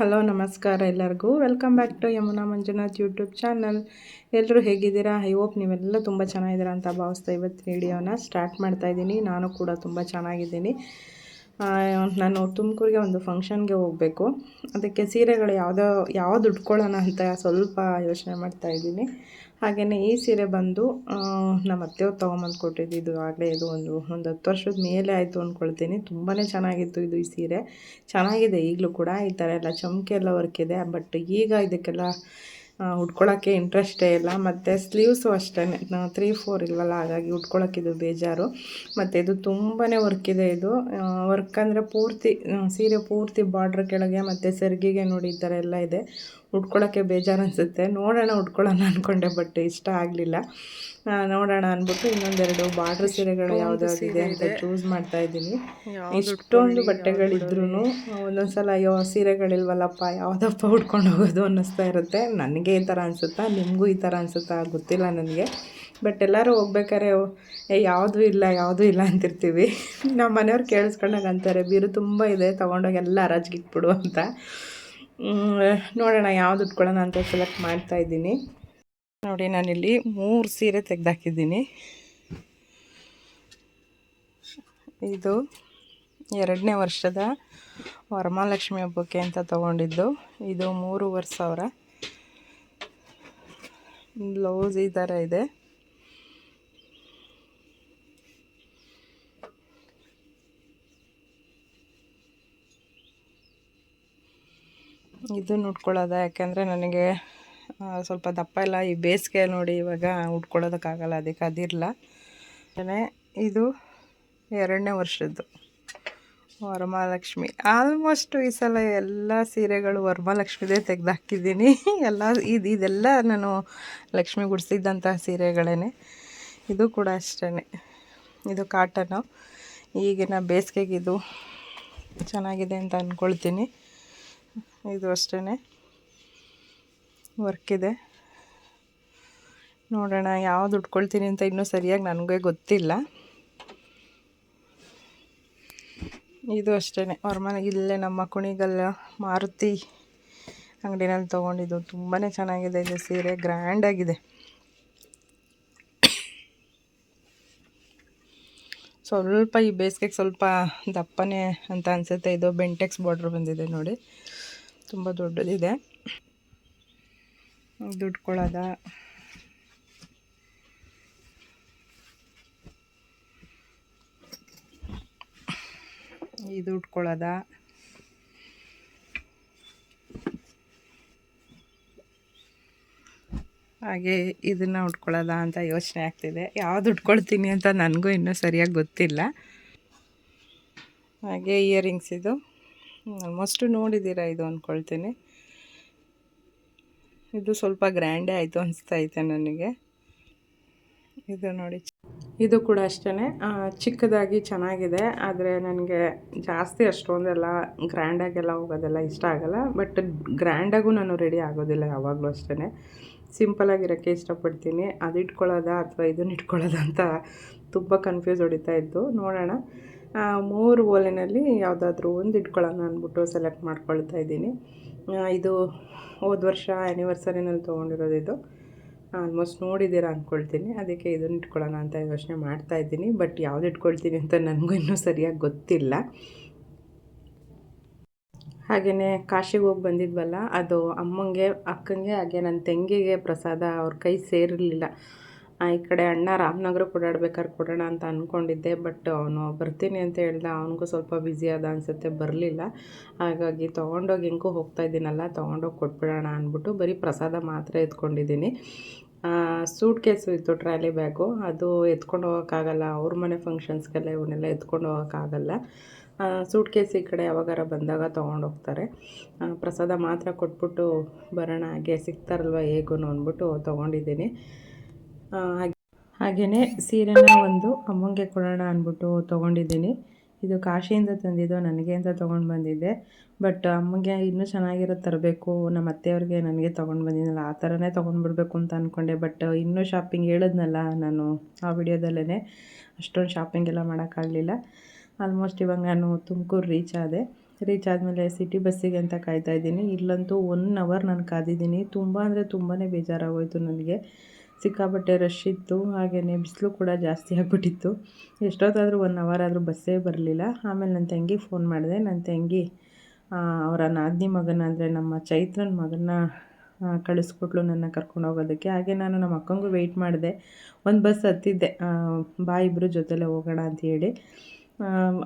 Hello ನಮಸ್ಕಾರ ಎಲ್ಲರಿಗೂ. Welcome back to Yamuna Manjunath YouTube channel. ಎಲ್ಲರೂ ಹೇಗಿದ್ದೀರಾ? ಐ ಹೋಪ್ ನೀವೆಲ್ಲ ತುಂಬ ಚೆನ್ನಾಗಿದ್ದೀರಾ ಅಂತ ಭಾವಿಸ್ತಾ ಇವತ್ತು ವಿಡಿಯೋನ ಸ್ಟಾರ್ಟ್ ಮಾಡ್ತಾಯಿದ್ದೀನಿ. ನಾನು ಕೂಡ ತುಂಬ ಚೆನ್ನಾಗಿದ್ದೀನಿ. ನಾನು ತುಮಕೂರಿಗೆ ಒಂದು ಫಂಕ್ಷನ್ಗೆ ಹೋಗಬೇಕು. ಅದಕ್ಕೆ ಸೀರೆಗಳು ಯಾವ್ದು ಉಟ್ಕೊಳ್ಳೋಣ ಅಂತ ಸ್ವಲ್ಪ ಯೋಚನೆ ಮಾಡ್ತಾಯಿದ್ದೀನಿ. ಹಾಗೆಯೇ ಈ ಸೀರೆ ಬಂದು ನಮ್ಮ ಅತ್ತೆಯವ್ರು ತೊಗೊಂಬಂದು ಕೊಟ್ಟಿದ್ದು. ಆಗಲೇ ಇದು ಒಂದು 10 ವರ್ಷದ ಮೇಲೆ ಆಯಿತು ಅಂದ್ಕೊಳ್ತೀನಿ. ತುಂಬಾ ಚೆನ್ನಾಗಿತ್ತು ಈ ಸೀರೆ. ಚೆನ್ನಾಗಿದೆ ಈಗಲೂ ಕೂಡ. ಈ ಥರ ಎಲ್ಲ ಚಮಕಿ ಎಲ್ಲ ವರ್ಕ್ ಇದೆ. ಬಟ್ ಈಗ ಇದಕ್ಕೆಲ್ಲ ಉಟ್ಕೊಳ್ಳೋಕ್ಕೆ ಇಂಟ್ರೆಸ್ಟೇ ಇಲ್ಲ. ಮತ್ತು ಸ್ಲೀವ್ಸು ಅಷ್ಟೇ 3-4 ಇಲ್ವಲ್ಲ, ಹಾಗಾಗಿ ಉಟ್ಕೊಳ್ಳೋಕ್ಕಿದು ಬೇಜಾರು. ಮತ್ತು ಇದು ತುಂಬಾ ವರ್ಕ್ ಇದೆ. ಇದು ವರ್ಕ್ ಅಂದರೆ ಪೂರ್ತಿ ಸೀರೆ ಪೂರ್ತಿ ಬಾರ್ಡ್ರ್ ಕೆಳಗೆ ಮತ್ತು ಸೆರಗಿಗೆ ನೋಡಿ ಈ ಥರ ಎಲ್ಲ ಇದೆ. ಉಟ್ಕೊಳ್ಳೋಕ್ಕೆ ಬೇಜಾರು ಅನಿಸುತ್ತೆ. ನೋಡೋಣ ಉಟ್ಕೊಳ್ಳೋಣ ಅಂದ್ಕೊಂಡೆ, ಬಟ್ ಇಷ್ಟ ಆಗಲಿಲ್ಲ. ನೋಡೋಣ ಅಂದ್ಬಿಟ್ಟು ಇನ್ನೊಂದೆರಡು ಬಾರ್ಡ್ರ್ ಸೀರೆಗಳು ಯಾವುದಾದಿದೆ ಅಂತ ಚೂಸ್ ಮಾಡ್ತಾಯಿದ್ದೀನಿ. ಇಷ್ಟೊಂದು ಬಟ್ಟೆಗಳಿದ್ರೂ ಒಂದೊಂದು ಸಲ ಅಯ್ಯೋ ಸೀರೆಗಳಿಲ್ವಲ್ಲಪ್ಪ, ಯಾವುದಪ್ಪ ಉಟ್ಕೊಂಡು ಹೋಗೋದು ಅನ್ನಿಸ್ತಾ ಇರುತ್ತೆ. ನನಗೆ ಈ ಥರ ಅನಿಸುತ್ತಾ, ನಿಮಗೂ ಈ ಥರ ಅನಿಸುತ್ತಾ ಗೊತ್ತಿಲ್ಲ ನನಗೆ. ಬಟ್ ಎಲ್ಲರೂ ಹೋಗ್ಬೇಕಾದ್ರೆ ಯಾವುದೂ ಇಲ್ಲ ಅಂತಿರ್ತೀವಿ. ನಮ್ಮ ಮನೆಯವ್ರು ಕೇಳಿಸ್ಕೊಂಡಾಗ ಅಂತಾರೆ, ಬೀರು ತುಂಬ ಇದೆ, ತೊಗೊಂಡೋಗಿ ಎಲ್ಲ ಹರಾಜಿಗೆ ಇಟ್ಬಿಡು ಅಂತ. ನೋಡೋಣ ಯಾವ್ದು ಉಟ್ಕೊಳ್ಳೋಣ ಅಂತ ಸೆಲೆಕ್ಟ್ ಮಾಡ್ತಾಯಿದ್ದೀನಿ. ನೋಡಿ, ನಾನಿಲ್ಲಿ 3 ಸೀರೆ ತೆಗೆದಾಕಿದ್ದೀನಿ. ಇದು 2ನೇ ವರ್ಷದ ವರಮಹಾಲಕ್ಷ್ಮಿ ಹಬ್ಬಕ್ಕೆ ಅಂತ ತೊಗೊಂಡಿದ್ದು. ಇದು 3,500. ಬ್ಲೌಸ್ ಈ ಥರ ಇದೆ. ಇದು ಉಟ್ಕೊಳ್ಳೋದ, ಯಾಕೆಂದರೆ ನನಗೆ ಸ್ವಲ್ಪ ದಪ್ಪ ಇಲ್ಲ. ಈ ಬೇಸಿಗೆ ನೋಡಿ ಇವಾಗ ಉಟ್ಕೊಳ್ಳೋದಕ್ಕಾಗಲ್ಲ, ಅದಕ್ಕೆ ಅದಿರಲ್ಲ. ಇದು 2ನೇ ವರ್ಷದ್ದು ವರಮಹಾಲಕ್ಷ್ಮಿ. ಆಲ್ಮೋಸ್ಟ್ ಈ ಸಲ ಎಲ್ಲ ಸೀರೆಗಳು ವರಮಹಾಲಕ್ಷ್ಮಿದೇ ತೆಗೆದಾಕಿದ್ದೀನಿ. ಇದೆಲ್ಲ ನಾನು ಲಕ್ಷ್ಮಿ ಗುಡಿಸಿದ್ದಂಥ ಸೀರೆಗಳೇ. ಇದು ಕೂಡ ಅಷ್ಟೇ. ಇದು ಕಾಟನ್ನು. ಈಗಿನ ಬೇಸಿಗೆಗೆ ಇದು ಚೆನ್ನಾಗಿದೆ ಅಂತ ಅಂದ್ಕೊಳ್ತೀನಿ. ಇದು ಅಷ್ಟೇ ವರ್ಕ್ ಇದೆ. ನೋಡೋಣ ಯಾವ್ದು ಉಟ್ಕೊಳ್ತೀನಿ ಅಂತ ಇನ್ನೂ ಸರಿಯಾಗಿ ನನಗೆ ಗೊತ್ತಿಲ್ಲ. ಇದು ಅಷ್ಟೇ ಇಲ್ಲೇ ನಮ್ಮ ಕುಣಿಗಲ್ ಮಾರುತಿ ಅಂಗಡಿನಲ್ಲಿ ತೊಗೊಂಡಿದ್ದು. ತುಂಬಾ ಚೆನ್ನಾಗಿದೆ ಇದು ಸೀರೆ, ಗ್ರ್ಯಾಂಡಾಗಿದೆ. ಸ್ವಲ್ಪ ಈ ಬೇಸಿಗೆಗೆ ಸ್ವಲ್ಪ ದಪ್ಪನೇ ಅಂತ ಅನಿಸುತ್ತೆ. ಇದು ಬೆಂಟೆಕ್ಸ್ ಬಾರ್ಡ್ರ್ ಬಂದಿದೆ ನೋಡಿ, ತುಂಬ ದೊಡ್ಡದಿದೆ. ಇದು ಉಟ್ಕೊಳ್ಳೋದ. ಇದು ಉಟ್ಕೊಳ್ಳೋದ. ಹಾಗೆ ಇದನ್ನು ಉಟ್ಕೊಳ್ಳೋದ ಅಂತ ಯೋಚನೆ ಆಗ್ತಿದೆ. ಯಾವುದು ಉಟ್ಕೊಳ್ತೀನಿ ಅಂತ ನನಗೂ ಇನ್ನೂ ಸರಿಯಾಗಿ ಗೊತ್ತಿಲ್ಲ. ಹಾಗೆ ಇಯರಿಂಗ್ಸ್ ಇದು ಆಲ್ಮೋಸ್ಟ್ ನೋಡಿದ್ದೀರಾ ಇದು ಅಂದ್ಕೊಳ್ತೀನಿ. ಇದು ಸ್ವಲ್ಪ ಗ್ರ್ಯಾಂಡೇ ಆಯಿತು ಅನಿಸ್ತೈತೆ ನನಗೆ. ಇದು ನೋಡಿ, ಇದು ಕೂಡ ಅಷ್ಟೇ ಚಿಕ್ಕದಾಗಿ ಚೆನ್ನಾಗಿದೆ. ಆದರೆ ನನಗೆ ಜಾಸ್ತಿ ಅಷ್ಟೊಂದೆಲ್ಲ ಗ್ರ್ಯಾಂಡಾಗೆಲ್ಲ ಹೋಗೋದೆಲ್ಲ ಇಷ್ಟ ಆಗಲ್ಲ. ಬಟ್ ಗ್ರ್ಯಾಂಡಾಗೂ ನಾನು ರೆಡಿ ಆಗೋದಿಲ್ಲ ಯಾವಾಗಲೂ ಅಷ್ಟೇ. ಸಿಂಪಲಾಗಿರೋಕ್ಕೆ ಇಷ್ಟಪಡ್ತೀನಿ. ಅದು ಇಟ್ಕೊಳ್ಳೋದ ಅಥವಾ ಇದನ್ನು ಇಟ್ಕೊಳ್ಳೋದ ಅಂತ ತುಂಬ ಕನ್ಫ್ಯೂಸ್ ಹೊಡಿತಾ ಇದ್ದು. ನೋಡೋಣ 3 ಓಲೆನಲ್ಲಿ ಯಾವುದಾದ್ರೂ ಒಂದು ಇಟ್ಕೊಳ್ಳೋಣ ಅಂದ್ಬಿಟ್ಟು ಸೆಲೆಕ್ಟ್ ಮಾಡ್ಕೊಳ್ತಾ ಇದ್ದೀನಿ. ಇದು ಹೋದ ವರ್ಷ ಆ್ಯನಿವರ್ಸರಿನಲ್ಲಿ ತೊಗೊಂಡಿರೋದು. ಇದು ಆಲ್ಮೋಸ್ಟ್ ನೋಡಿದ್ದೀರಾ ಅಂದ್ಕೊಳ್ತೀನಿ. ಅದಕ್ಕೆ ಇದನ್ನು ಇಟ್ಕೊಳ್ಳೋಣ ಅಂತ ಯೋಚನೆ ಮಾಡ್ತಾಯಿದ್ದೀನಿ. ಬಟ್ ಯಾವ್ದು ಇಟ್ಕೊಳ್ತೀನಿ ಅಂತ ನನಗೂ ಇನ್ನೂ ಸರಿಯಾಗಿ ಗೊತ್ತಿಲ್ಲ. ಹಾಗೆಯೇ ಕಾಶಿಗೆ ಹೋಗಿ ಬಂದಿದ್ವಲ್ಲ, ಅದು ಅಮ್ಮಂಗೆ, ಅಕ್ಕಂಗೆ, ಹಾಗೆ ನನ್ನ ತಂಗಿಗೆ ಪ್ರಸಾದ ಅವ್ರ ಕೈ ಸೇರಿರಲಿಲ್ಲ. ಈ ಕಡೆ ಅಣ್ಣ ರಾಮನಗರಕ್ಕೆ ಓಡಾಡ್ಬೇಕಾದ್ರೆ ಕೊಡೋಣ ಅಂತ ಅಂದ್ಕೊಂಡಿದ್ದೆ. ಬಟ್ ಅವನು ಬರ್ತೀನಿ ಅಂತ ಹೇಳ್ದ. ಅವನಿಗೂ ಸ್ವಲ್ಪ ಬ್ಯುಸಿ ಆದ ಅನಿಸುತ್ತೆ, ಬರಲಿಲ್ಲ. ಹಾಗಾಗಿ ತೊಗೊಂಡೋಗಿ ಹೆಂಗೂ ಹೋಗ್ತಾ ಇದ್ದೀನಲ್ಲ, ತೊಗೊಂಡೋಗಿ ಕೊಟ್ಬಿಡೋಣ ಅಂದ್ಬಿಟ್ಟು ಬರೀ ಪ್ರಸಾದ ಮಾತ್ರ ಎತ್ಕೊಂಡಿದ್ದೀನಿ. ಸೂಟ್ ಕೇಸು ಇತ್ತು, ಟ್ರಾಲಿ ಬ್ಯಾಗು, ಅದು ಎತ್ಕೊಂಡು ಹೋಗೋಕ್ಕಾಗಲ್ಲ. ಅವ್ರ ಮನೆ ಫಂಕ್ಷನ್ಸ್ಗೆಲ್ಲ ಇವನ್ನೆಲ್ಲ ಎತ್ಕೊಂಡು ಹೋಗೋಕ್ಕಾಗಲ್ಲ. ಸೂಟ್ ಕೇಸ್ ಈ ಕಡೆ ಯಾವಾಗಾರ ಬಂದಾಗ ತೊಗೊಂಡೋಗ್ತಾರೆ. ಪ್ರಸಾದ ಮಾತ್ರ ಕೊಟ್ಬಿಟ್ಟು ಬರೋಣ, ಹಾಗೆ ಸಿಗ್ತಾರಲ್ವ ಹೇಗೂ ಅಂದ್ಬಿಟ್ಟು ತೊಗೊಂಡಿದ್ದೀನಿ. ಹಾಗೆಯೇ ಸೀರೆನ ಒಂದು ಅಮ್ಮಂಗೆ ಕೊಡೋಣ ಅಂದ್ಬಿಟ್ಟು ತೊಗೊಂಡಿದ್ದೀನಿ. ಇದು ಕಾಶಿಯಿಂದ ತಂದಿದ್ದು, ನನಗೆ ಅಂತ ತೊಗೊಂಡು ಬಂದಿದ್ದೆ. ಬಟ್ ಅಮ್ಮಗೆ ಇನ್ನೂ ಚೆನ್ನಾಗಿರೋದು ತರಬೇಕು, ನಮ್ಮ ಅತ್ತೆಯವ್ರಿಗೆ ನನಗೆ ತೊಗೊಂಡು ಬಂದಿದ್ದಲ್ಲ ಆ ಥರನೇ ತೊಗೊಂಡ್ಬಿಡ್ಬೇಕು ಅಂತ ಅಂದ್ಕೊಂಡೆ. ಬಟ್ ಇನ್ನೂ ಶಾಪಿಂಗ್ ಹೇಳಿದ್ನಲ್ಲ ನಾನು ಆ ವಿಡಿಯೋದಲ್ಲೇ, ಅಷ್ಟೊಂದು ಶಾಪಿಂಗ್ ಎಲ್ಲ ಮಾಡೋಕ್ಕಾಗಲಿಲ್ಲ. ಆಲ್ಮೋಸ್ಟ್ ಇವಾಗ ನಾನು ತುಮಕೂರು ರೀಚ್ ಆದೆ. ರೀಚ್ ಆದಮೇಲೆ ಸಿಟಿ ಬಸ್ಸಿಗೆ ಅಂತ ಕಾಯ್ತಾ ಇದ್ದೀನಿ. ಇಲ್ಲಂತೂ 1 ಅವರ್ ನಾನು ಕಾದಿದ್ದೀನಿ. ತುಂಬ ಅಂದರೆ ತುಂಬಾ ಬೇಜಾರಾಗೋಯಿತು ನನಗೆ. ಸಿಕ್ಕಾಪಟ್ಟೆ ರಶ್ ಇತ್ತು, ಹಾಗೆಯೇ ಬಿಸಿಲು ಕೂಡ ಜಾಸ್ತಿ ಆಗಿಬಿಟ್ಟಿತ್ತು. ಎಷ್ಟೊತ್ತಾದರೂ 1 ಅವರ್ ಆದರೂ ಬಸ್ಸೇ ಬರಲಿಲ್ಲ. ಆಮೇಲೆ ನನ್ನ ತಂಗಿಗೆ ಫೋನ್ ಮಾಡಿದೆ. ನನ್ನ ತಂಗಿ ಅವರ ನಾದಿನಿ ಮಗನ ಅಂದರೆ ನಮ್ಮ ಚೈತ್ರನ ಮಗನ ಕಳಿಸ್ಕೊಟ್ಲು ನನ್ನ ಕರ್ಕೊಂಡು ಹೋಗೋದಕ್ಕೆ. ಹಾಗೆ ನಾನು ನಮ್ಮ ಅಕ್ಕಂಗೂ ವೆಯ್ಟ್ ಮಾಡಿದೆ. ಒಂದು ಬಸ್ ಹತ್ತಿದ್ದೆ, ಬಾ ಇಬ್ಬರು ಜೊತೆಲೇ ಹೋಗೋಣ ಅಂತ ಹೇಳಿ.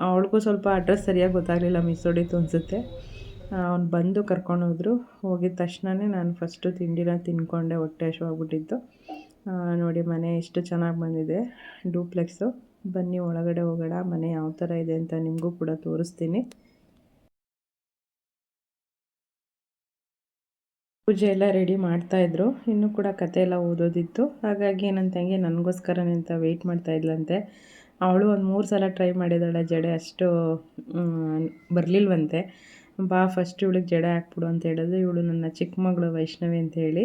ಅವಳಿಗೂ ಸ್ವಲ್ಪ ಅಡ್ರೆಸ್ ಸರಿಯಾಗಿ ಗೊತ್ತಾಗಲಿಲ್ಲ, ಮಿಸ್ ಹೊಡಿತು ಅನಿಸುತ್ತೆ. ಅವ್ನು ಬಂದು ಕರ್ಕೊಂಡೋದ್ರು. ಹೋಗಿದ ತಕ್ಷಣವೇ ನಾನು ಫಸ್ಟು ತಿಂಡಿನ ತಿಂದ್ಕೊಂಡೆ, ಹೊಟ್ಟೆ ಹಸಿವಾಗ್ಬಿಟ್ಟಿತ್ತು. ನೋಡಿ ಮನೆ ಎಷ್ಟು ಚೆನ್ನಾಗಿ ಬಂದಿದೆ, ಡೂಪ್ಲೆಕ್ಸು. ಬನ್ನಿ ಒಳಗಡೆ ಹೋಗೋಣ, ಮನೆ ಯಾವ ಥರ ಇದೆ ಅಂತ ನಿಮಗೂ ಕೂಡ ತೋರಿಸ್ತೀನಿ. ಪೂಜೆ ಎಲ್ಲ ರೆಡಿ ಮಾಡ್ತಾಯಿದ್ರು. ಇನ್ನೂ ಕೂಡ ಕತೆ ಎಲ್ಲ ಓದೋದಿತ್ತು. ಹಾಗಾಗಿ ನನ್ನ ತಂಗಿ ನನಗೋಸ್ಕರನೇ ಅಂತ ವೆಯ್ಟ್ ಮಾಡ್ತಾಯಿದ್ಲಂತೆ. ಅವಳು ಒಂದು 3 ಸಲ ಟ್ರೈ ಮಾಡಿದ್ದಾಳೆ, ಜಡೆ ಅಷ್ಟು ಬರಲಿಲ್ವಂತೆ. ಬಾ ಫಸ್ಟ್ ಇವಳಿಗೆ ಜಡೆ ಹಾಕ್ಬಿಡು ಅಂತ ಹೇಳಿದ್ರು. ಇವಳು ನನ್ನ ಚಿಕ್ಕ ಮಗಳು ವೈಷ್ಣವಿ ಅಂತ ಹೇಳಿ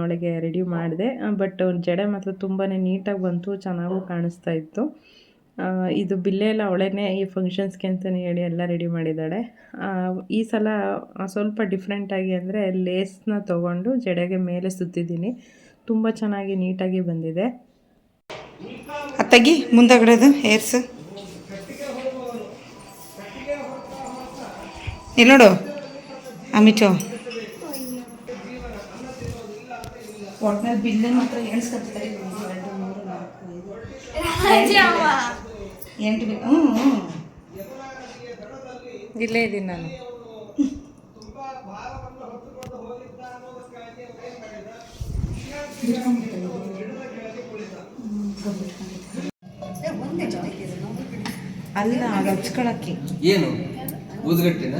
ಅವಳಿಗೆ ರೆಡಿ ಮಾಡಿದೆ. ಬಟ್ ಜಡೆ ಮಾತ್ರ ತುಂಬಾ ನೀಟಾಗಿ ಬಂತು, ಚೆನ್ನಾಗೂ ಕಾಣಿಸ್ತಾ ಇತ್ತು. ಇದು ಬಿಲ್ಲೆ ಎಲ್ಲ ಅವಳೇನೆ ಈ ಫಂಕ್ಷನ್ಸ್ಗೆ ಅಂತಲೇ ಹೇಳಿ ಎಲ್ಲ ರೆಡಿ ಮಾಡಿದ್ದಾಳೆ. ಈ ಸಲ ಸ್ವಲ್ಪ ಡಿಫ್ರೆಂಟಾಗಿ ಅಂದರೆ ಲೇಸ್ನ ತೊಗೊಂಡು ಜಡೆಗೆ ಮೇಲೆ ಸುತ್ತಿದ್ದೀನಿ. ತುಂಬ ಚೆನ್ನಾಗಿ ನೀಟಾಗಿ ಬಂದಿದೆ. ಅತ್ತಗಿ ಮುಂದಗಡೆದು ಹೇರ್ಸು ಇಲ್ಲಿ ನೋಡು ಅಮಿಚೋ. ಒಟ್ನಲ್ಲಿ ಬಿಲ್ಲೆ ಮಾತ್ರ ಎಣಿಸ್ಕೊತಾರೆ 1 2 3 4 5 8 ಬಿಲ್. ಇಲ್ಲೇ ಇದ್ದೀನಿ ನಾನು. ಅಲ್ಲ ಅದು ಹಚ್ಕೊಳಕ್ಕೆ ಏನು ಊದ್ಗಟ್ಟಿನ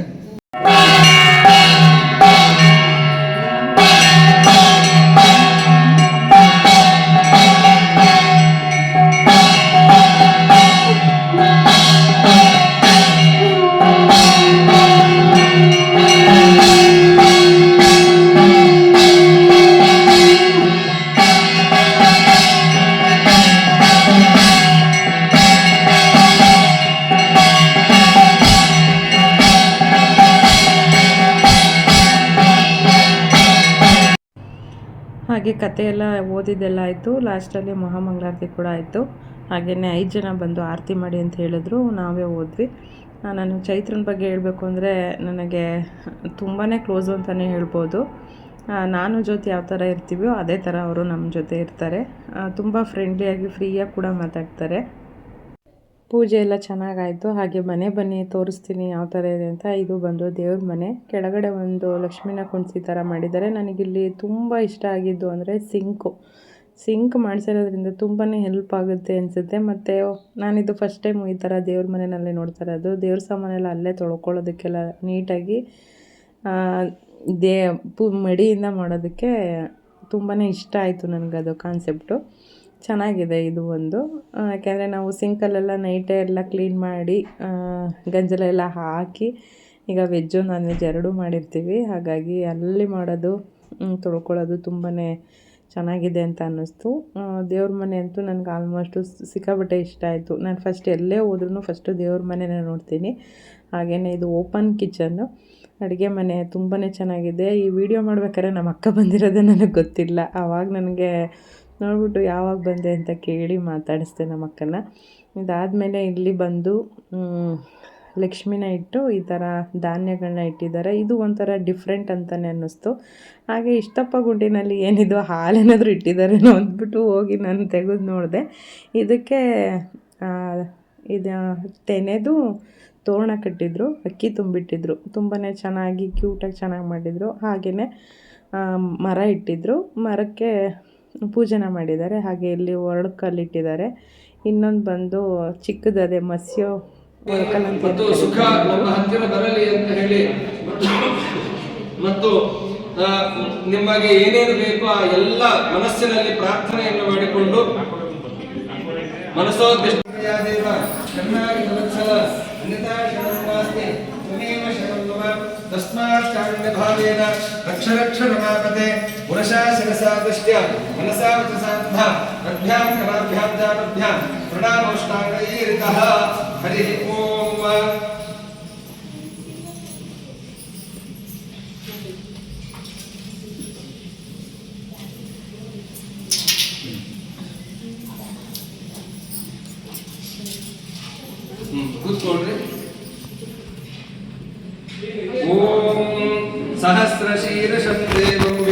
ಹಾಗೆ ಕತೆ ಎಲ್ಲ ಓದಿದ್ದೆಲ್ಲ ಆಯಿತು. ಲಾಸ್ಟಲ್ಲಿ ಮಹಾಮಂಗಳಾರತಿ ಕೂಡ ಆಯಿತು. ಹಾಗೆಯೇ 5 ಜನ ಬಂದು ಆರತಿ ಮಾಡಿ ಅಂತ ಹೇಳಿದ್ರು, ನಾವೇ ಹೋದ್ವಿ. ನಾನು ಚೈತ್ರನ ಬಗ್ಗೆ ಹೇಳಬೇಕು ಅಂದರೆ ನನಗೆ ತುಂಬಾ ಕ್ಲೋಸು ಅಂತಲೇ ಹೇಳ್ಬೋದು. ನಾನು ಜೊತೆ ಯಾವ ಥರ ಇರ್ತೀವೋ ಅದೇ ಥರ ಅವರು ನಮ್ಮ ಜೊತೆ ಇರ್ತಾರೆ. ತುಂಬ ಫ್ರೆಂಡ್ಲಿಯಾಗಿ ಫ್ರೀಯಾಗಿ ಕೂಡ ಮಾತಾಡ್ತಾರೆ. ಪೂಜೆ ಎಲ್ಲ ಚೆನ್ನಾಗಾಯಿತು. ಹಾಗೆ ಮನೆ ಬನ್ನಿ ತೋರಿಸ್ತೀನಿ ಯಾವ ಥರ ಇದೆ ಅಂತ. ಇದು ಬಂದು ದೇವ್ರ ಮನೆ. ಕೆಳಗಡೆ ಒಂದು ಲಕ್ಷ್ಮೀನ ಕುಣಿಸಿ ಥರ ಮಾಡಿದ್ದಾರೆ. ನನಗಿಲ್ಲಿ ತುಂಬ ಇಷ್ಟ ಆಗಿದ್ದು ಅಂದರೆ ಸಿಂಕ್ ಮಾಡಿಸಿರೋದ್ರಿಂದ ತುಂಬಾ ಹೆಲ್ಪ್ ಆಗುತ್ತೆ ಅನಿಸುತ್ತೆ. ಮತ್ತು ನಾನಿದು ಫಸ್ಟ್ ಟೈಮ್ ಈ ಥರ ದೇವ್ರ ಮನೆಯಲ್ಲೇ ನೋಡ್ತಾ ಇರೋದು. ದೇವ್ರ ಸಾಮಾನೆಲ್ಲ ಅಲ್ಲೇ ತೊಳ್ಕೊಳ್ಳೋದಕ್ಕೆಲ್ಲ ನೀಟಾಗಿ ಮಡಿಯಿಂದ ಮಾಡೋದಕ್ಕೆ ತುಂಬಾ ಇಷ್ಟ ಆಯಿತು ನನಗದು ಕಾನ್ಸೆಪ್ಟು. ಚೆನ್ನಾಗಿದೆ ಇದು ಒಂದು. ಯಾಕೆಂದರೆ ನಾವು ಸಿಂಕಲ್ಲೆಲ್ಲ ನೈಟೇ ಎಲ್ಲ ಕ್ಲೀನ್ ಮಾಡಿ ಗಂಜಲೆಲ್ಲ ಹಾಕಿ, ಈಗ ವೆಜ್ಜು ನಾನ್ ವೆಜ್ ಎರಡೂ ಮಾಡಿರ್ತೀವಿ. ಹಾಗಾಗಿ ಅಲ್ಲಿ ಮಾಡೋದು ತೊಳ್ಕೊಳ್ಳೋದು ತುಂಬಾ ಚೆನ್ನಾಗಿದೆ ಅಂತ ಅನ್ನಿಸ್ತು. ದೇವ್ರ ಮನೆ ಅಂತೂ ನನಗೆ ಆಲ್ಮೋಸ್ಟು ಸಿಕ್ಕಾಪಟ್ಟೆ ಇಷ್ಟ ಆಯಿತು. ನಾನು ಫಸ್ಟ್ ಎಲ್ಲೇ ಹೋದ್ರೂ ಫಸ್ಟು ದೇವ್ರ ಮನೆನೇ ನೋಡ್ತೀನಿ. ಹಾಗೆಯೇ ಇದು ಓಪನ್ ಕಿಚನ್ನು, ಅಡುಗೆ ಮನೆ ತುಂಬಾ ಚೆನ್ನಾಗಿದೆ. ಈ ವಿಡಿಯೋ ಮಾಡ್ಬೇಕಾದ್ರೆ ನಮ್ಮ ಅಕ್ಕ ಬಂದಿರೋದೇ ನನಗೆ ಗೊತ್ತಿಲ್ಲ. ಆವಾಗ ನನಗೆ ನೋಡ್ಬಿಟ್ಟು ಯಾವಾಗ ಬಂದೆ ಅಂತ ಕೇಳಿ ಮಾತಾಡಿಸ್ದೆ ನಮ್ಮ ಅಕ್ಕನ. ಇದಾದಮೇಲೆ ಇಲ್ಲಿ ಬಂದು ಲಕ್ಷ್ಮಿನ ಇಟ್ಟು ಈ ಥರ ಧಾನ್ಯಗಳನ್ನ ಇಟ್ಟಿದ್ದಾರೆ. ಇದು ಒಂಥರ ಡಿಫ್ರೆಂಟ್ ಅಂತಲೇ ಅನ್ನಿಸ್ತು. ಹಾಗೆ ಇಷ್ಟಪ್ಪ ಗುಂಡಿನಲ್ಲಿ ಏನಿದು ಹಾಲೇನಾದರೂ ಇಟ್ಟಿದ್ದಾರೇನೋ ಅಂದ್ಬಿಟ್ಟು ಹೋಗಿ ನಾನು ತೆಗೆದು ನೋಡಿದೆ. ಇದಕ್ಕೆ ಇದು ತೆನೆದು ತೋರಣ ಕಟ್ಟಿದ್ರು, ಅಕ್ಕಿ ತುಂಬಿಟ್ಟಿದ್ರು. ತುಂಬಾ ಚೆನ್ನಾಗಿ ಕ್ಯೂಟಾಗಿ ಚೆನ್ನಾಗಿ ಮಾಡಿದರು. ಹಾಗೆಯೇ ಮರ ಇಟ್ಟಿದ್ರು, ಮರಕ್ಕೆ ಪೂಜೆನ ಮಾಡಿದ್ದಾರೆ. ಹಾಗೆ ಇಲ್ಲಿ ಒರಳುಕಲ್ಲಿಟ್ಟಿದ್ದಾರೆ. ಇನ್ನೊಂದು ಬಂದು ಚಿಕ್ಕದದೇ ಮತ್ಸ್ಯ ಮತ್ತು ಸುಖ ನಮ್ಮ ಹತ್ತಿರ ಬರಲಿ ಅಂತ ಹೇಳಿ ಮತ್ತು ನಿಮಗೆ ಏನೇನು ಬೇಕೋ ಆ ಎಲ್ಲ ಮನಸ್ಸಿನಲ್ಲಿ ಪ್ರಾರ್ಥನೆಯನ್ನು ಮಾಡಿಕೊಂಡು ಮನಸ್ಸೋದ್ದೇಶ ಚೆನ್ನಾಗಿ तस्माच्चाण्यभावेन रक्षरक्षरमापते पुरशा शिरसा दृष्ट्या मनसा वचसान्धा रभ्यां कराभ्यां जानुभ्यां प्रणामोष्टाङ्गैरितः हरिः ओम्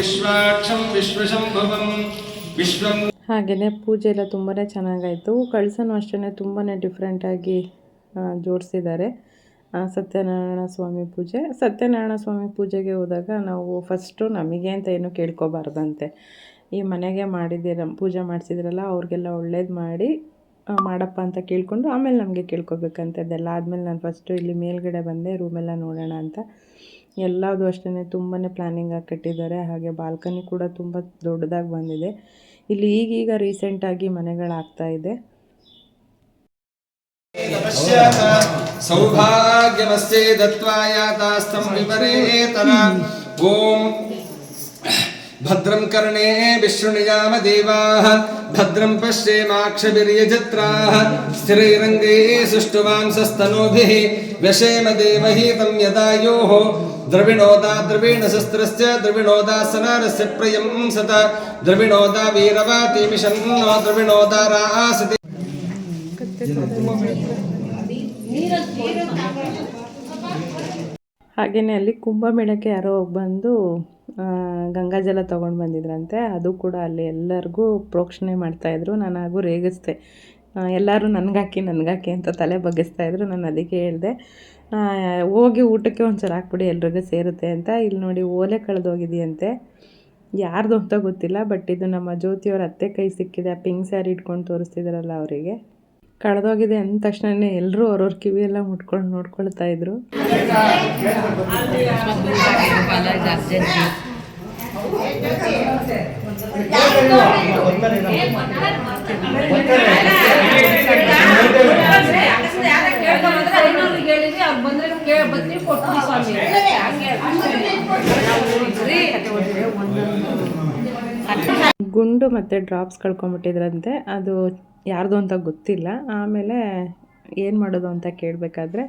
ವಿಶ್ವಾಕ್ಷಂ ವಿಶ್ವಶಂಭುವಂ ವಿಶ್ವಂ. ಹಾಗೆಯೇ ಪೂಜೆ ಎಲ್ಲ ತುಂಬಾ ಚೆನ್ನಾಗಾಯಿತು. ಕಳಸನೂ ಅಷ್ಟೇ ತುಂಬಾ ಡಿಫ್ರೆಂಟಾಗಿ ಜೋಡಿಸಿದ್ದಾರೆ. ಸತ್ಯನಾರಾಯಣ ಸ್ವಾಮಿ ಪೂಜೆ. ಸತ್ಯನಾರಾಯಣ ಸ್ವಾಮಿ ಪೂಜೆಗೆ ಹೋದಾಗ ನಾವು ಫಸ್ಟು ನಮಗೆ ಅಂತ ಏನು ಕೇಳ್ಕೊಬಾರ್ದಂತೆ. ಈ ಮನೆಗೆ ಪೂಜೆ ಮಾಡಿಸಿದ್ರಲ್ಲ ಅವ್ರಿಗೆಲ್ಲ ಒಳ್ಳೇದು ಮಾಡಿ ಮಾಡಪ್ಪ ಅಂತ ಕೇಳ್ಕೊಂಡು ಆಮೇಲೆ ನಮಗೆ ಕೇಳ್ಕೊಬೇಕಂತೆ. ಅದೆಲ್ಲ ಆದಮೇಲೆ ನಾನು ಫಸ್ಟು ಇಲ್ಲಿ ಮೇಲ್ಗಡೆ ಬಂದೆ ರೂಮೆಲ್ಲ ನೋಡೋಣ ಅಂತ. ಎಲ್ಲದೂ ಅಷ್ಟೇ ತುಂಬಾ ಪ್ಲ್ಯಾನಿಂಗಾಗಿ ಕಟ್ಟಿದ್ದಾರೆ. ಹಾಗೆ ಬಾಲ್ಕನಿ ಕೂಡ ತುಂಬ ದೊಡ್ಡದಾಗಿ ಬಂದಿದೆ. ಇಲ್ಲಿ ಈಗೀಗ ರೀಸೆಂಟಾಗಿ ಮನೆಗಳಾಗ್ತಾ ಇದೆ. ಸೌಭಾಗ್ಯಮಸ್ಯೆ ದತ್ವಾಯಾತಾಸ್ತಂ ವಿಪರೇತರ. ಓಂ ಭದ್ರಂ ಕರ್ಣೇ ವಿಶೃಣುಯಾಮ ದೇವಾಃ ಭದ್ರಂ ಪಶ್ಯೇಮಾಕ್ಷಭಿರ್ಯಜತ್ರಾಃ ಸ್ಥಿರೈರಂಗೈ ಸುಷ್ಟುವಾಂಸಸ್ತನೂಭಿಃ ವ್ಯಶೇಮ ದೇವಹೀತಂ ಯದಾಯೋಃ ದ್ರವಿಣೋದಾ ದ್ರವಿಣಶಸ್ತ್ರಸ್ಯ ದ್ರವಿಣೋದಾಸನಾರಸ್ಯ ಪ್ರಿಯಂ ಸತ ದ್ರವಿಣೋದಾ ವೀರವಾತಿ ಮಿಷನ್ನೋ ದ್ರವಿಣೋದಾ ರಾಸತಿ. ಹಾಗೆಯೇ ಅಲ್ಲಿ ಕುಂಭಮೇಳಕ್ಕೆ ಯಾರೋ ಹೋಗಿ ಬಂದು ಗಂಗಾಜಲ ತೊಗೊಂಡು ಬಂದಿದ್ರಂತೆ. ಅದು ಕೂಡ ಅಲ್ಲಿ ಎಲ್ಲರಿಗೂ ಪ್ರೋಕ್ಷಣೆ ಮಾಡ್ತಾಯಿದ್ರು. ನಾನು ಹಾಗೂ ರೇಗಿಸ್ದೆ, ಎಲ್ಲರೂ ನನಗಾಕಿ ಅಂತ ತಲೆ ಬಗ್ಗಿಸ್ತಾಯಿದ್ರು. ನಾನು ಅದಕ್ಕೆ ಹೇಳಿದೆ, ಹೋಗಿ ಊಟಕ್ಕೆ ಒಂದು ಸಲ ಹಾಕ್ಬಿಡಿ ಎಲ್ರಿಗೂ ಸೇರುತ್ತೆ ಅಂತ. ಇಲ್ಲಿ ನೋಡಿ ಓಲೆ ಕಳೆದೋಗಿದೆಯಂತೆ, ಯಾರ್ದು ಅಂತ ಗೊತ್ತಿಲ್ಲ. ಬಟ್ ಇದು ನಮ್ಮ ಜ್ಯೋತಿಯವ್ರ ಅತ್ತೆ ಕೈ ಸಿಕ್ಕಿದೆ. ಆ ಪಿಂಕ್ ಸ್ಯಾರಿ ಇಟ್ಕೊಂಡು ತೋರಿಸ್ತಿದ್ರಲ್ಲ ಅವರಿಗೆ. ಕಳೆದೋಗಿದೆ ಅಂದ ತಕ್ಷಣ ಎಲ್ಲರೂ ಅವ್ರವ್ರ ಕಿವಿಯೆಲ್ಲ ಮುಟ್ಕೊಂಡು ನೋಡ್ಕೊಳ್ತಾ ಇದ್ರು. ಗುಂಡು ಮತ್ತು ಡ್ರಾಪ್ಸ್ ಕಳ್ಕೊಂಬಿಟ್ಟಿದ್ರಂತೆ. ಅದು ಯಾರ್ದು ಅಂತ ಗೊತ್ತಿಲ್ಲ. ಆಮೇಲೆ ಏನು ಮಾಡೋದು ಅಂತ ಕೇಳಬೇಕಾದ್ರೆ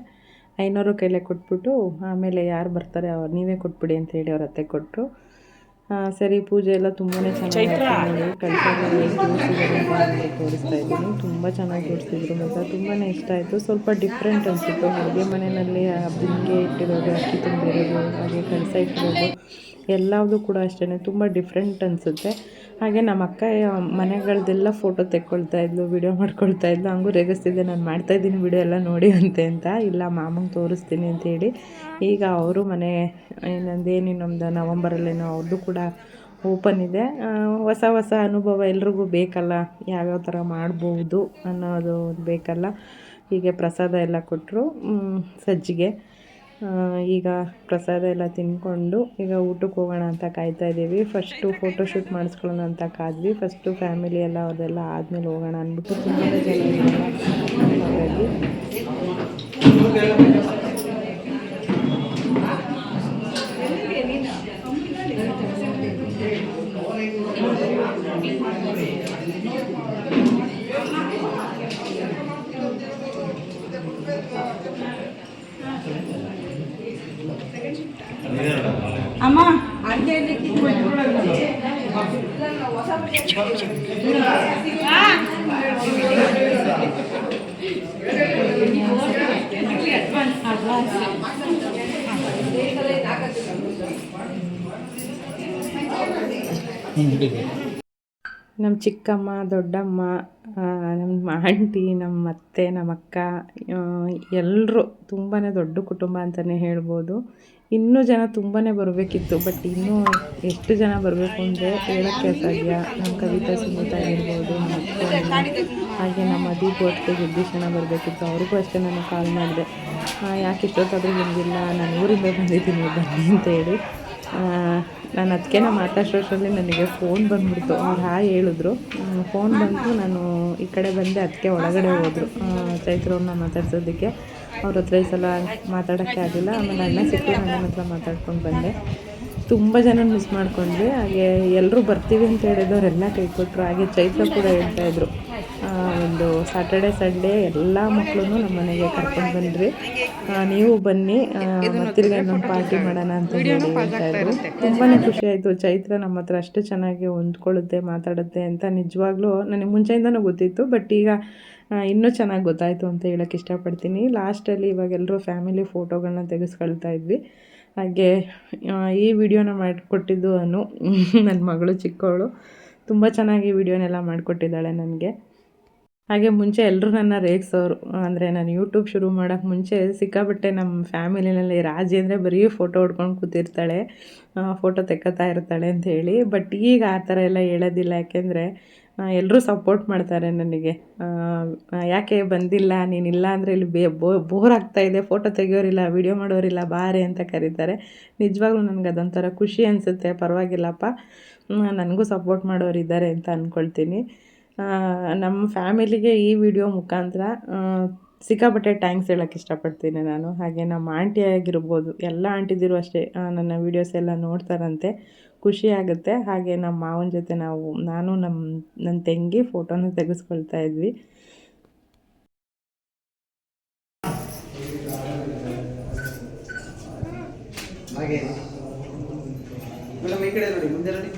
500 ಕೈಲೇ ಕೊಟ್ಬಿಟ್ಟು ಆಮೇಲೆ ಯಾರು ಬರ್ತಾರೆ ಅವ್ರು ನೀವೇ ಕೊಟ್ಬಿಡಿ ಅಂತ ಹೇಳಿ ಅವ್ರ ಅತ್ತೆ ಕೊಟ್ಟರು. ಸರಿ, ಪೂಜೆ ಎಲ್ಲ ತುಂಬಾ ಚೆನ್ನಾಗಿ ತೋರಿಸ್ತಾ ಇದ್ದೀನಿ. ತುಂಬ ಚೆನ್ನಾಗಿ ಜೋಡಿಸಿದ್ರು. ಮತ್ತು ತುಂಬಾ ಇಷ್ಟ ಆಯಿತು. ಸ್ವಲ್ಪ ಡಿಫ್ರೆಂಟ್ ಅನಿಸಿತ್ತು. ಅಡುಗೆ ಮನೆಯಲ್ಲಿ ಬಿಂದಿಗೆ ಇಟ್ಟಿರೋದು, ಅಕ್ಕಿ ತುಂಬಿರೋದು, ಹಾಗೆ ಕಳಸ ಇಟ್ಟಿರೋದು ಎಲ್ಲದೂ ಕೂಡ ಅಷ್ಟೇ ತುಂಬ ಡಿಫ್ರೆಂಟ್ ಅನಿಸುತ್ತೆ. ಹಾಗೆ ನಮ್ಮ ಅಕ್ಕ ಮನೆಗಳದ್ದೆಲ್ಲ ಫೋಟೋ ತೆಕ್ಕೊಳ್ತಾ ಇದ್ಲು, ವಿಡಿಯೋ ಮಾಡ್ಕೊಳ್ತಾ ಇದ್ಲು. ಹಂಗೂ ರೇಗಿಸ್ತಿದ್ದೆ, ನಾನು ಮಾಡ್ತಾಯಿದ್ದೀನಿ ವಿಡಿಯೋ ಎಲ್ಲ ನೋಡಿ ಅಂತ. ಇಲ್ಲ, ಮಾಮಂಗೆ ತೋರಿಸ್ತೀನಿ ಅಂತೇಳಿ ಈಗ ಅವರು ಮನೆ ಇನ್ನೊಂದು ನವಂಬರಲ್ಲೇನೋ ಅವ್ರದ್ದು ಕೂಡ ಓಪನ್ ಇದೆ. ಹೊಸ ಅನುಭವ ಎಲ್ರಿಗೂ ಬೇಕಲ್ಲ, ಯಾವ್ಯಾವ ಥರ ಮಾಡ್ಬೋದು ಅನ್ನೋದು ಬೇಕಲ್ಲ. ಹೀಗೆ ಪ್ರಸಾದ ಎಲ್ಲ ಕೊಟ್ಟರು, ಸಜ್ಜಿಗೆ. ಈಗ ಪ್ರಸಾದ ಎಲ್ಲ ತಿಂದ್ಕೊಂಡು ಈಗ ಊಟಕ್ಕೆ ಹೋಗೋಣ ಅಂತ ಕಾಯ್ತಾ ಇದ್ದೀವಿ. ಫಸ್ಟು ಫೋಟೋಶೂಟ್ ಮಾಡಿಸ್ಕೊಳ್ಳೋಣ ಅಂತ ಕಾದ್ವಿ. ಫಸ್ಟು ಫ್ಯಾಮಿಲಿ ಎಲ್ಲ ಅವ್ರದ್ದೆಲ್ಲ ಆದಮೇಲೆ ಹೋಗೋಣ ಅಂದ್ಬಿಟ್ಟು ತುಂಬಾ ಜನ ಹಾಗಾಗಿ ಅಮ್ಮ ಅಡ್ಗೆ ನಮ್ಮ ಚಿಕ್ಕಮ್ಮ, ದೊಡ್ಡಮ್ಮ, ನಮ್ಮ ಆಂಟಿ, ನಮ್ಮ ಅತ್ತೆ, ನಮ್ಮ ಅಕ್ಕ ಎಲ್ಲರೂ ತುಂಬಾ ದೊಡ್ಡ ಕುಟುಂಬ ಅಂತಲೇ ಹೇಳ್ಬೋದು. ಇನ್ನೂ ಜನ ತುಂಬಾ ಬರಬೇಕಿತ್ತು. ಬಟ್ ಇನ್ನೂ ಎಷ್ಟು ಜನ ಬರಬೇಕು ಅಂದರೆ ಹೇಳೋಕ್ಕೆ ಅಸಾಧ್ಯ. ನಮ್ಮ ಕವಿತಾ ಸುಮಿತ ಆಗಿರ್ಬೋದು, ನಮ್ಮ ಅತ್ತೆ, ಹಾಗೆ ನಮ್ಮ ದೀಪ ಒಟ್ಟಿಗೆ ಜಗದೀಶನ ಬರಬೇಕಿತ್ತು. ಅವ್ರಿಗೂ ಅಷ್ಟೇ ನಾನು ಕಾಲ್ ಮಾಡಿದೆ, ಯಾಕೆ ಇಷ್ಟೊತ್ತಾದರೂ ಬಂದಿಲ್ಲ, ನಾನು ಊರಿಂದ ಬಂದಿದ್ದೀನಿ ಬನ್ನಿ ಅಂತೇಳಿ. ನಾನು ಅದಕ್ಕೆ ಮಾತಾಡ್ಸೋಷ್ಟರಲ್ಲಿ ನನಗೆ ಫೋನ್ ಬಂದುಬಿಡ್ತು. ಅವ್ರು ಹೇಳಿದ್ರು, ಫೋನ್ ಬಂತು. ನಾನು ಈ ಕಡೆ ಬಂದೆ, ಅದಕ್ಕೆ ಒಳಗಡೆ ಹೋದರು ಚೈತ್ರವ್ರನ್ನ ಮಾತಾಡ್ಸೋದಕ್ಕೆ. ಅವ್ರ ಹತ್ರ ಈ ಸಲ ಮಾತಾಡೋಕ್ಕೆ ಆಗಿಲ್ಲ. ಆಮೇಲೆ ಅಣ್ಣ ಸಿಕ್ಕು, ಅಣ್ಣನ ಹತ್ರ ಮಾತಾಡ್ಕೊಂಡು ಬಂದೆ. ತುಂಬ ಜನ ಮಿಸ್ ಮಾಡ್ಕೊಂಡ್ವಿ. ಹಾಗೆ ಎಲ್ಲರೂ ಬರ್ತೀವಿ ಅಂತ ಹೇಳಿದವರೆಲ್ಲ ಕೈ ಕೊಟ್ಟರು. ಹಾಗೆ ಚೈತ್ರ ಕೂಡ ಹೇಳ್ತಾಯಿದ್ರು, ಒಂದು ಸ್ಯಾಟರ್ಡೆ ಸಂಡೇ ಎಲ್ಲ ಮಕ್ಕಳೂ ನಮ್ಮ ಮನೆಗೆ ಕರ್ಕೊಂಡು ಬಂದ್ರಿ, ನೀವು ಬನ್ನಿ ಮತ್ತಿಲ್ಲ ನಮ್ಮ ಪಾರ್ಟಿ ಮಾಡೋಣ ಅಂತ ಹೇಳಿ ಹೇಳ್ತಾಯಿದ್ರು. ತುಂಬಾ ಖುಷಿ ಆಯಿತು. ಚೈತ್ರ ನಮ್ಮ ಹತ್ರ ಅಷ್ಟು ಚೆನ್ನಾಗಿ ಹೊಂದ್ಕೊಳ್ಳುತ್ತೆ, ಮಾತಾಡುತ್ತೆ ಅಂತ ನಿಜವಾಗ್ಲೂ ನನಗೆ ಮುಂಚೆಯಿಂದನೂ ಗೊತ್ತಿತ್ತು. ಬಟ್ ಈಗ ಇನ್ನೂ ಚೆನ್ನಾಗಿ ಗೊತ್ತಾಯಿತು ಅಂತ ಹೇಳೋಕ್ಕೆ ಇಷ್ಟಪಡ್ತೀನಿ. ಲಾಸ್ಟಲ್ಲಿ ಇವಾಗ ಎಲ್ಲರೂ ಫ್ಯಾಮಿಲಿ ಫೋಟೋಗಳನ್ನ ತೆಗೆಸ್ಕೊಳ್ತಾ ಇದ್ವಿ. ಹಾಗೆ ಈ ವಿಡಿಯೋನ ಮಾಡಿಕೊಟ್ಟಿದ್ದು ಅನು, ನನ್ನ ಮಗಳು ಚಿಕ್ಕವಳು. ತುಂಬ ಚೆನ್ನಾಗಿ ವಿಡಿಯೋನೆಲ್ಲ ಮಾಡಿಕೊಟ್ಟಿದ್ದಾಳೆ ನನಗೆ. ಹಾಗೆ ಮುಂಚೆ ಎಲ್ಲರೂ ನನ್ನ ರೇಗಿಸೋರು, ಅಂದರೆ ನಾನು ಯೂಟ್ಯೂಬ್ ಶುರು ಮಾಡೋಕ್ಕೆ ಮುಂಚೆ ಸಿಕ್ಕಾಪಟ್ಟೆ ನಮ್ಮ ಫ್ಯಾಮಿಲಿನಲ್ಲಿ ರಾಜಿ ಅಂದರೆ ಬರೀ ಫೋಟೋ ಹೊಡ್ಕೊಂಡು ಕೂತಿರ್ತಾಳೆ, ಫೋಟೋ ತೆಕ್ಕೋತಾ ಇರ್ತಾಳೆ ಅಂತ ಹೇಳಿ. ಬಟ್ ಈಗ ಆ ಥರ ಎಲ್ಲ ಹೇಳೋದಿಲ್ಲ, ಯಾಕೆಂದರೆ ಎಲ್ಲರೂ ಸಪೋರ್ಟ್ ಮಾಡ್ತಾರೆ ನನಗೆ. ಯಾಕೆ ಬಂದಿಲ್ಲ, ನೀನಿಲ್ಲ ಅಂದರೆ ಇಲ್ಲಿ ಬೋರ್ ಆಗ್ತಾಯಿದೆ, ಫೋಟೋ ತೆಗಿಯೋರಿಲ್ಲ, ವಿಡಿಯೋ ಮಾಡೋರಿಲ್ಲ, ಬಾರೆ ಅಂತ ಕರೀತಾರೆ. ನಿಜವಾಗ್ಲೂ ನನಗೆ ಅದೊಂಥರ ಖುಷಿ ಅನಿಸುತ್ತೆ. ಪರವಾಗಿಲ್ಲಪ್ಪ, ನನಗೂ ಸಪೋರ್ಟ್ ಮಾಡೋರಿದ್ದಾರೆ ಅಂತ ಅಂದ್ಕೊಳ್ತೀನಿ. ನಮ್ಮ ಫ್ಯಾಮಿಲಿಗೆ ಈ ವಿಡಿಯೋ ಮುಖಾಂತರ ಸಿಕ್ಕಾಪಟ್ಟೆ ಥ್ಯಾಂಕ್ಸ್ ಹೇಳೋಕ್ಕೆ ಇಷ್ಟಪಡ್ತೀನಿ ನಾನು. ಹಾಗೆ ನಮ್ಮ ಆಂಟಿ ಆಗಿರ್ಬೋದು, ಎಲ್ಲ ಆಂಟಿದಿರು ಅಷ್ಟೇ ನನ್ನ ವೀಡಿಯೋಸ್ ಎಲ್ಲ ನೋಡ್ತಾರಂತೆ, ಖುಷಿ ಆಗುತ್ತೆ. ಹಾಗೆ ನಮ್ಮ ಮಾವನ ಜೊತೆ ನಾನು ನನ್ನ ತಂಗಿ ಫೋಟೋನ ತೆಗೆಸ್ಕೊಳ್ತಾ ಇದ್ವಿ. ಹಾಗೆ ಈ ಕಡೆ ನೋಡಿ, ಮುಂದೆ ನೋಡಿ.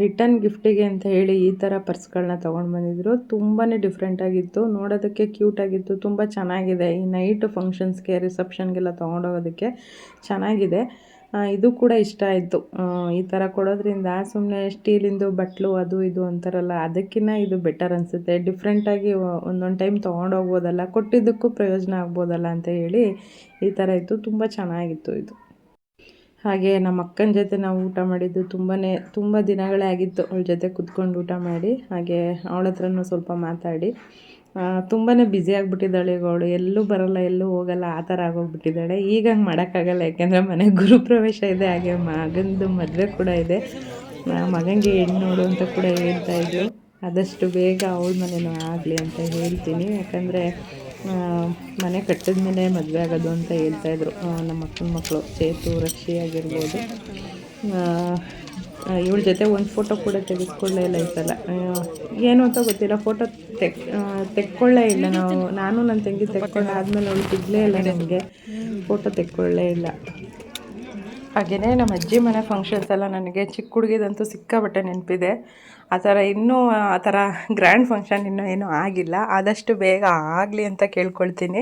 ರಿಟರ್ನ್ ಗಿಫ್ಟಿಗೆ ಅಂತ ಹೇಳಿ ಈ ಥರ ಪರ್ಸ್ಗಳನ್ನ ತೊಗೊಂಡು ಬಂದಿದ್ದರು. ತುಂಬಾ ಡಿಫ್ರೆಂಟಾಗಿತ್ತು, ನೋಡೋದಕ್ಕೆ ಕ್ಯೂಟಾಗಿತ್ತು, ತುಂಬ ಚೆನ್ನಾಗಿದೆ. ಈ ನೈಟ್ ಫಂಕ್ಷನ್ಸ್ಗೆ, ರಿಸೆಪ್ಷನ್ಗೆಲ್ಲ ತೊಗೊಂಡೋಗೋದಕ್ಕೆ ಚೆನ್ನಾಗಿದೆ. ಇದು ಕೂಡ ಇಷ್ಟ ಆಯಿತು. ಈ ಥರ ಕೊಡೋದ್ರಿಂದ ಸುಮ್ಮನೆ ಸ್ಟೀಲಿಂದು ಬಟ್ಲು ಅದು ಇದು ಅಂತಾರಲ್ಲ, ಅದಕ್ಕಿಂತ ಇದು ಬೆಟರ್ ಅನಿಸುತ್ತೆ. ಡಿಫ್ರೆಂಟಾಗಿ ಒಂದೊಂದು ಟೈಮ್ ತೊಗೊಂಡೋಗ್ಬೋದಲ್ಲ, ಕೊಟ್ಟಿದ್ದಕ್ಕೂ ಪ್ರಯೋಜನ ಆಗ್ಬೋದಲ್ಲ ಅಂತ ಹೇಳಿ ಈ ಥರ ಇತ್ತು. ತುಂಬ ಚೆನ್ನಾಗಿತ್ತು ಇದು. ಹಾಗೆ ನಮ್ಮ ಅಕ್ಕನ ಜೊತೆ ನಾವು ಊಟ ಮಾಡಿದ್ದು ತುಂಬ ದಿನಗಳೇ ಆಗಿತ್ತು ಅವಳ ಜೊತೆ ಕುತ್ಕೊಂಡು ಊಟ ಮಾಡಿ. ಹಾಗೆ ಅವಳ ಹತ್ರನೂ ಸ್ವಲ್ಪ ಮಾತಾಡಿ ತುಂಬಾ ಬ್ಯುಸಿ ಆಗಿಬಿಟ್ಟಿದ್ದಾಳೆ ಈಗ ಅವಳು. ಎಲ್ಲೂ ಬರೋಲ್ಲ, ಎಲ್ಲೂ ಹೋಗಲ್ಲ, ಆ ಥರ ಆಗೋಗ್ಬಿಟ್ಟಿದ್ದಾಳೆ. ಈಗ ಹಂಗೆ ಮಾಡೋಕ್ಕಾಗಲ್ಲ, ಯಾಕೆಂದರೆ ಮನೆಗೆ ಗುರುಪ್ರವೇಶ ಇದೆ, ಹಾಗೆ ಮಗಂದು ಮದುವೆ ಕೂಡ ಇದೆ. ಮಗನಿಗೆ ಹೆಣ್ಣು ನೋಡು ಅಂತ ಕೂಡ ಹೇಳ್ತಾಯಿದ್ರು. ಆದಷ್ಟು ಬೇಗ ಅವಳ ಮನೇನೂ ಆಗಲಿ ಅಂತ ಹೇಳ್ತೀನಿ, ಯಾಕಂದರೆ ಮನೆ ಕಟ್ಟಿದ ಮೇಲೆ ಮದುವೆ ಆಗೋದು ಅಂತ ಹೇಳ್ತಾಯಿದ್ರು ನಮ್ಮ ಅಕ್ಕನ ಮಕ್ಕಳು ಚೇತು, ರಕ್ಷಿ ಆಗಿರ್ಬೋದು. ಇವಳ ಜೊತೆ ಒಂದು ಫೋಟೋ ಕೂಡ ತೆಗೆಸ್ಕೊಳ್ಳೇ ಇಲ್ಲ ಈ ಸಲ. ಏನು ಅಂತ ಗೊತ್ತಿಲ್ಲ, ಫೋಟೋ ತೆಕ್ಕೊಳ್ಳೇ ಇಲ್ಲ. ನಾನು ನನ್ನ ತಂಗಿ ತೆಕ್ಕೊಂಡಾದ್ಮೇಲೆ ಅವಳು ಸಿಗಲೇ ಇಲ್ಲ, ನಮಗೆ ಫೋಟೋ ತೆಕ್ಕೊಳ್ಳೇ ಇಲ್ಲ. ಹಾಗೆಯೇ ನಮ್ಮ ಅಜ್ಜಿ ಮನೆ ಫಂಕ್ಷನ್ಸ್ ಎಲ್ಲ ನನಗೆ ಚಿಕ್ಕ ಹುಡುಗಿದಂತೂ ಸಿಕ್ಕಾಪಟ್ಟೆ ನೆನಪಿದೆ. ಆ ಥರ ಗ್ರ್ಯಾಂಡ್ ಫಂಕ್ಷನ್ ಇನ್ನೂ ಏನೂ ಆಗಿಲ್ಲ. ಆದಷ್ಟು ಬೇಗ ಆಗಲಿ ಅಂತ ಕೇಳ್ಕೊಳ್ತೀನಿ.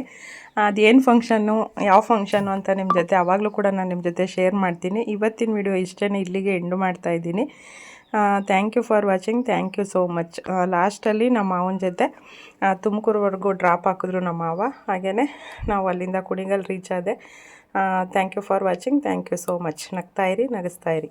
ಅದೇನು ಫಂಕ್ಷನ್ನು, ಯಾವ ಫಂಕ್ಷನ್ನು ಅಂತ ನಿಮ್ಮ ಜೊತೆ ಆವಾಗಲೂ ಕೂಡ ನಾನು ನಿಮ್ಮ ಜೊತೆ ಶೇರ್ ಮಾಡ್ತೀನಿ. ಇವತ್ತಿನ ವಿಡಿಯೋ ಇಷ್ಟೇ, ಇಲ್ಲಿಗೆ ಎಂಡು ಮಾಡ್ತಾಯಿದ್ದೀನಿ. Thank you for watching. Thank you so much. ಲಾಸ್ಟಲ್ಲಿ ನಮ್ಮ ಮಾವನ ಜೊತೆ ತುಮಕೂರುವರೆಗೂ ಡ್ರಾಪ್ ಹಾಕಿದ್ರು ನಮ್ಮ ಮಾವ. ಹಾಗೆಯೇ ನಾವು ಅಲ್ಲಿಂದ ಕುಣಿಗಲ್ ರೀಚ್ ಆದೆ. Thank you for watching. Thank you so much. ನಗ್ತಾಯಿರಿ, ನಗಿಸ್ತಾಯಿರಿ.